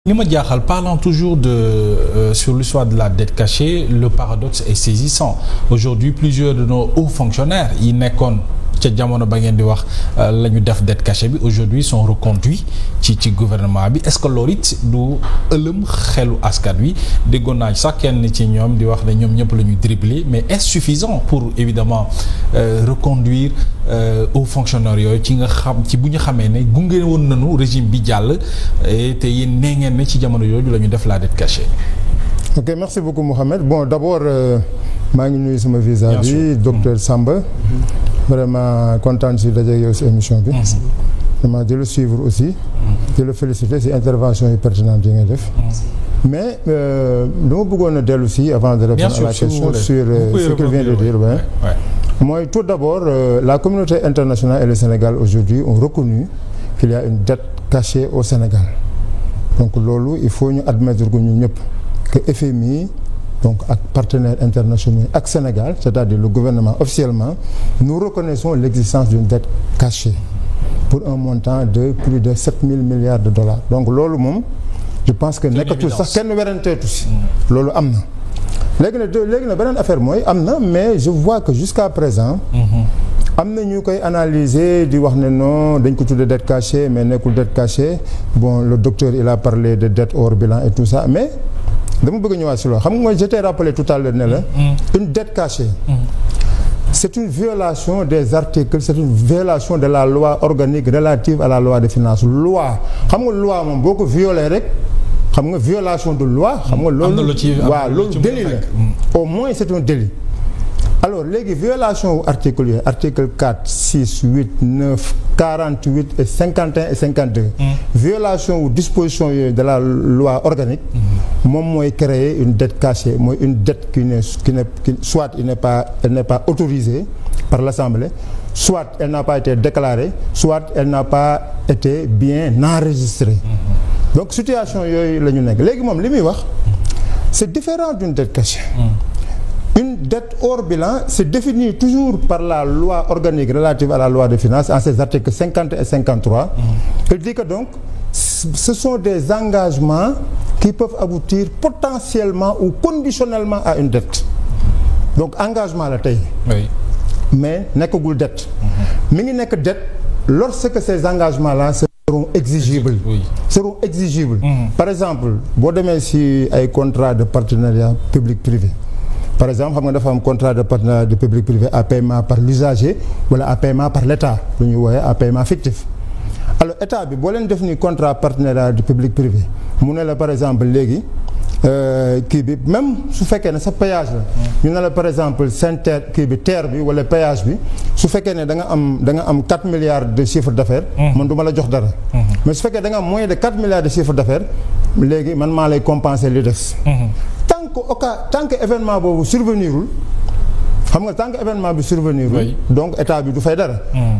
li ma jaaxal parlant toujours sur l'histoire de la dette cachée, le paradoxe est saisissant. Aujourd'hui, plusieurs de nos hauts fonctionnaires yi nekkoon ca jamono ba ngeen di wax la ñu def dette cachée bi aujourd'hui sont reconduits ci gouvernement bi. Est-ce que loolu it du ëlëm xelu askan wi déggoon naa sax kenn ci ñoom di wax ne ñoom ñëpp la ñuy dribbler, mais est-ce suffisant pour évidemment reconduire hauts fonctionnaires yooyu ci nga xam ci bu ñu xamee ne gunge woon nañu régime bi jàll te yéen nee ngeen ne ci jamono yooyu la ñu def la dette cachée. Ok, merci beaucoup Mohamed. Bon, d'abord maa ngi nuyu sama vis-à-vis docteur Samba. Vraiment kontaan si daje yow si émission bi. vraiment di la suivre aussi. di la féliciter si intervention yi pertinente yi ngay def. mais dama bëggoon a dellu si avant de répondre à la question sur ce qu'il vient de dire. mooy tout d'abord la communauté internationale et le Sénégal aujourd'hui ont reconnu qu'il y a une dette cachée au Sénégal. donc loolu il faut ñu admettre ko ñun ñëpp que FMI donc ak partenaires internationaux ak Sénégal c'est-à-dire le gouvernement officiellement nous reconnaissons l'existence d'une dette cachée pour un montant de plus de 7 000 milliards de dollars. donc loolu moom je pense que nekkatul sax kenn weranteetu si loolu am na léegi na beneen affaire mooy am na mais je vois que jusqu'à présent am na ñu koy analyser di wax ne non dañ ko tuddee dette cachée mais nekkul dette cachée. bon le docteur il a parlé de dette hors bilan et tout ça mais dama bëgg ñëwaat si loolu xam nga mooy je t'ai rappelé tout à l'heure ne la une dette cachée c'est une violation des articles, c'est une violation de la loi organique relative à la loi des finances. Loi xam nga loi moom boo ko violé rek xam nga violation de loi xam nga loolu waaw loolu délit la au moins c'est un délit. alors léegi violation wu article yooyu article 4 6 8 9 48 et 51 et 52 violation wu disposition yooyu de la loi organique moom mooy créer une dette cachée mooy une dette qui soit elle n'est pas autorisée par l'Assemblée, soit elle n'a pas été déclarée, soit elle n'a pas été bien enregistrée. donc situation yooyu la ñu nekk léegi moom li muy wax c'est différent d'une dette cachée. Une dette hors bilan c'est défini toujours par la loi organique relative à la loi des finances en ses articles 50 et 53. Il dit que donc ce sont des engagements qui peuvent aboutir potentiellement ou conditionnellement à une dette. donc engagement la tey. oui. mais nekkagul dette. mi ngi nekk dette lorsque ces engagements-là seront exigibles. oui. seront exigibles. Par exemple boo demee ci ay contrat de partenariat public-privé. par exemple xam nga dafa am contrat de partenariat de public-privé à paiement par l'usager wala à paiement par l'État lu ñu woowe à paiement fictif. alors état bi boo leen def ni contrat partenariat de public-privé mu ne la par exemple léegi kii bi même su fekkee ne sa péage la. ñu ne la par exemple seen terre kii bi terre bi wala péage bi su fekkee ne da nga am 4 milliards de chiffre d'affaires. man du ma la jox dara. mais su fekkee da nga am moins de 4 milliards de chiffre d'affaires léegi man maa lay compenser li des. tant que événement boobu survenirul xam nga tant que événement bi survenirul donc état bi du fay dara.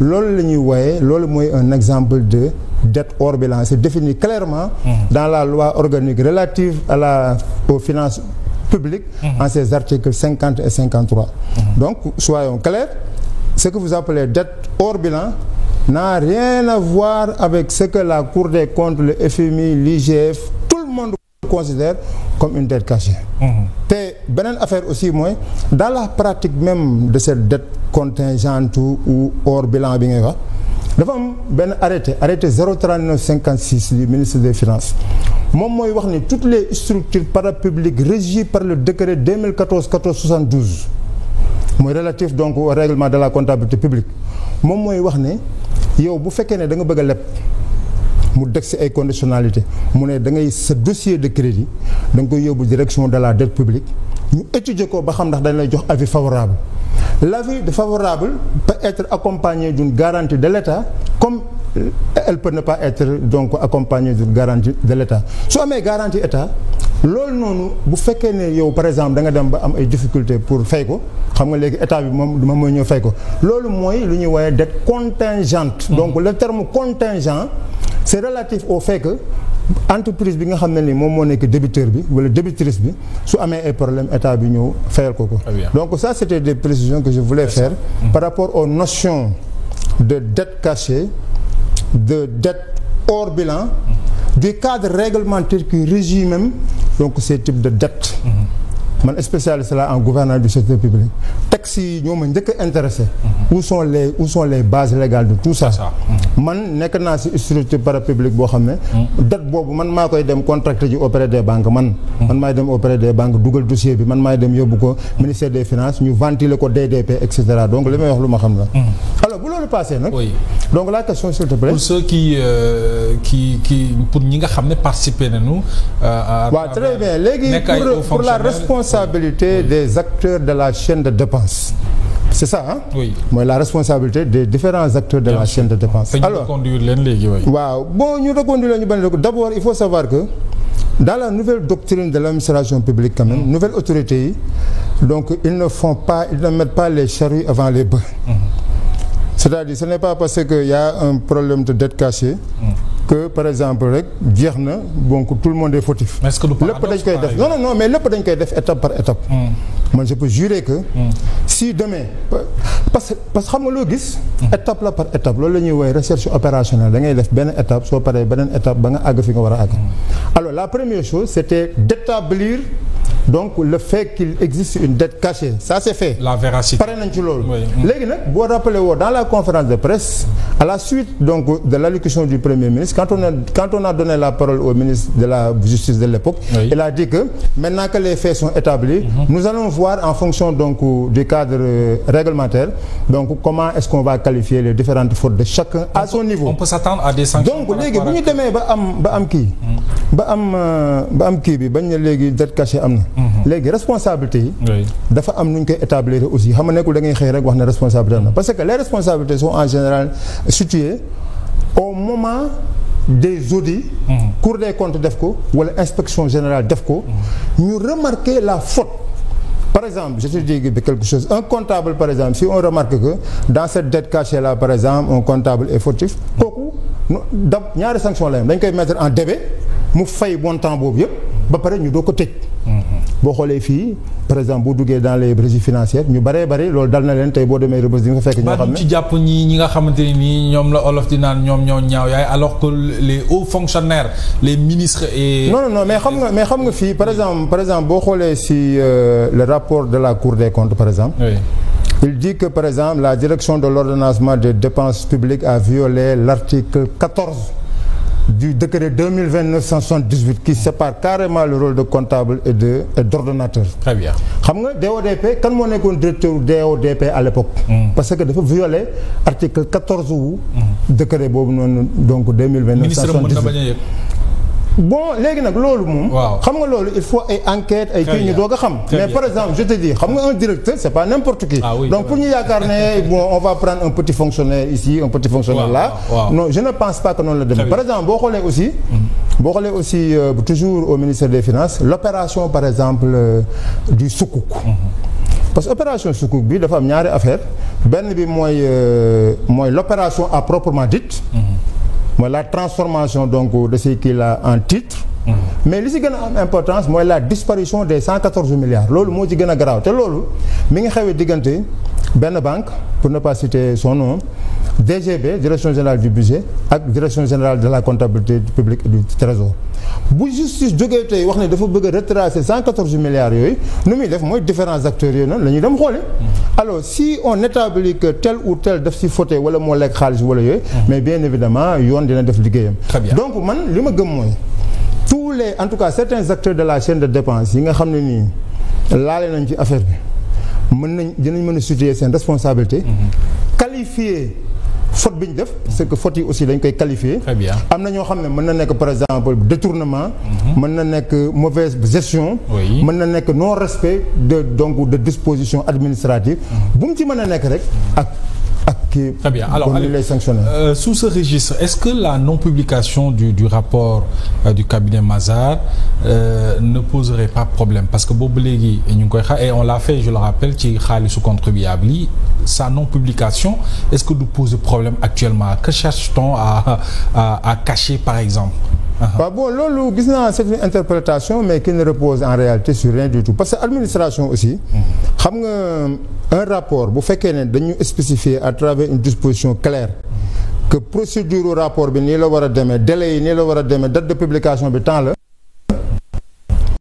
loolu la ñuy wooye loolu mooy un exemple de dette hors bilan c'est défini clairement dans la loi organique relative aux finances publiques en ses articles 50 et 53. donc soyons clairs, ce que vous appelez dette hors bilan n'a rien à voir avec ce que la Cour des comptes, le FMI, l'IGF, tout le monde considère comme une dette cachée. te beneen affaire aussi mooy dans la pratique même de cette dette contingente ou hors bilan bi ngay wax dafa am benn arrêté 03956 du ministre des Finances moom mooy wax ni toutes les structures parapubliques régies par le décret 2014-1472 mooy relatif donc au règlement de la comptabilité publique moom mooy wax ne yow bu fekkee ne da nga bëgg a leb mu deg si ay conditionnalité mu ne da ngay sa dossier de crédit da nga koy yóbbu direction de la dette publique ñu étudier ko ba xam ndax dañ lay jox avis favorable. L'avis favorable peut être accompagné d'une garantie de l'État comme elle peut ne pas être donc accompagnée d'une garantie de l'État su amee garantie État loolu noonu bu fekkee ne yow par exemple da nga dem ba am ay difficultés pour fay ko xam nga léegi État bi moom mooy ñëw fay ko loolu mooy lu ñuy woowee dette contingente. donc le terme contingent c'est relatif au fait que entreprise bi nga xam ne ni moom moo nekk débiteur bi wala débitrice bi su amee ay problème état bi ñëw fayal ko. donc ça c'était des précisions que je voulais faire par rapport aux notions de dette cachée, de dette hors bilan du cadre réglementaire qui régit même donc ces types de dettes. man spécialiste là en gouvernance du secteur public textes yi ñoo ma njëkk a intéressé. où sont les bases légales de tout ça. man nekk naa ci structure parapublique boo xam ne. dette boobu man maa koy dem contracté ji auprès des banques man maay dem auprès des banques dugal dossier bi man maay dem yóbbu ko ministère des finances ñu ventiler ko DDP et cetera donc li may wax lu ma xam la. alors bu loolu passé nag. donc la question s'il te plaît. pour ceux qui pour ñi nga xam ne participer nañu. waaw très bien léegi pour la responsabilité des acteurs de la chaîne de dépenses. C'est ça hein? Oui. Mooy la responsabilité des différents acteurs de la chaîne de dépenses. Alors waaw bon ñu reconduire leen ñu bañ a d'abord il faut savoir que dans la nouvelle doctrine de l'administration publique quand même nouvelle autorité yi donc ils ne mettent pas les charrues avant les bœufs. C'est-à-dire ce n'est pas parce que y a un problème de dette cachée que par exemple rek jeex na donc tout le monde est fautif. lépp dañ koy def non mais lépp dañ koy def étape par étape. man je peux jurer que. si demain parce que xam nga loo gis. étape la par étape loolu la ñuy woowee recherche opérationnelle da ngay def benn étape soo paree beneen étape ba nga àgg fi nga war a àgg. alors la première chose c'était d'établir donc le fait qu'il existe une dette cachée ça c'est fait. La véracité pare nañ ci loolu. léegi nag boo rappelé woo dans la conférence de presse à la suite donc de l'allocution du premier ministre quand on a donné la parole au ministre de la justice de l'époque. Il a dit que maintenant que les faits sont établis. Nous allons voir en fonction donc du cadre réglementaire donc comment est-ce qu'on va qualifier les différentes fautes de chacun à son niveau. On peut s'attendre à des sanctions. donc léegi bu ñu demee ba am kii bi bañ ne léegi dette cachée am na. léegi responsabilité yi. dafa am nu ñu koy établir aussi xam nga nekkul da ngay xëy rek wax ne responsabilité am na parce que les responsabilités sont en général situées au moment des audits. Cour des comptes def ko wala inspection générale def ko. ñu remarquer la faute. Par exemple je te dis quelque chose un comptable par exemple si on remarque que dans cette dette cachée là par exemple un comptable est fautif kooku ñaari sanction la dañ koy mettre en débet mu fay montant boobu yëpp ba pare ñu doo ko tëj. boo xoolee fii par exemple boo duggee dans les régies financières ñu bari loolu dal na leen tey boo demee Rebeuss di nga fekk ñoo xam ne ci jàpp ñi nga xamante ni nii ñoom la olof di naan ñoom ñoo ñaaw yaay alors que les hauts fonctionnaires les ministres et non mais xam nga fii par exemple boo xoolee si le rapport de la Cour des comptes par exemple. Oui. Il dit que par exemple la direction de l'ordonnancement des dépenses publiques a violé l'article 14 du décret 2020-978 qui sépare carrément le rôle de comptable et d'ordonnateur. Très bien. xam nga DODP kan moo nekkoon directeur DODP à l'époque. parce que dafa violer article 14 wu. décret boobu noonu donc 2020-978. ministre mën na bañ a yëg. bon léegi nag loolu moom. xam nga loolu il faut ay enquête ay kii ñu doog a xam. mais par exemple je te dis xam nga un directeur c'est pas n'importe qui. Donc pour ñu yaakaar ne bon on va prendre un petit fonctionnaire ici un petit fonctionnaire là. Non je ne pense pas que noonu la demee. Par exemple boo xoolee aussi toujours au ministère des finances l'opération par exemple du sukuk. parce que opération sukuk bi dafa am ñaari affaire benn bi mooy l'opération à proprement dite. mooy la transformation donc de ce qu'il a en titre. mais li ci gën a am importance mooy la disparition des 114 milliards loolu moo ci gën a garaaw te loolu mi ngi xewee diggante benn banque pour ne pas citer son nom DGB direction générale du budget ak direction générale de la comptabilité publique et du trésor bu justice jógee tey wax ne dafa bëgg a retracer 114 milliards yooyu nu muy def mooy différents acteurs yooyu noonu la ñuy dem xoole alors si on établit que tel ou tel daf ci fauté wala moo lekk xaalis wala yooyu mais bien évidemment yoon dina def liggéeyam. Donc man li ma gëm mooy tous les en tout cas certains acteurs de la chaîne de dépenses yi nga xam ne nii laale nañ ci affaire bi dinañ mën a situer seen responsabilité. Qualifier faute bi ñu def parce que faute yi aussi dañ koy qualifier. Très bien. Am na ñoo xam ne mën na nekk par exemple détournement. mën na nekk mauvaise gestion. mën na nekk non respect de dispositions administratives. bu mu ci mën a nekk rek ak kii. Très bien. Alors les sanctionner. Sous ce registre est-ce que la non-publication du rapport du cabinet Mazars ne poserait pas problème parce que boobu léegi ñu ngi koy xaar et on l'a fait je le rappelle ci xaalisu contribuable yi sa non-publication est-ce que du pose problème actuellement que cherche-t-on à cacher par exemple. Bon loolu gis naa c'est une interprétation mais qui ne repose en réalité sur rien du tout parce que administration aussi. xam nga un rapport bu fekkee ne dañu spécifier à travers une disposition claire que procédure rapport bi nii la war a demee délai yi nii la war a demee date de publication bi temps la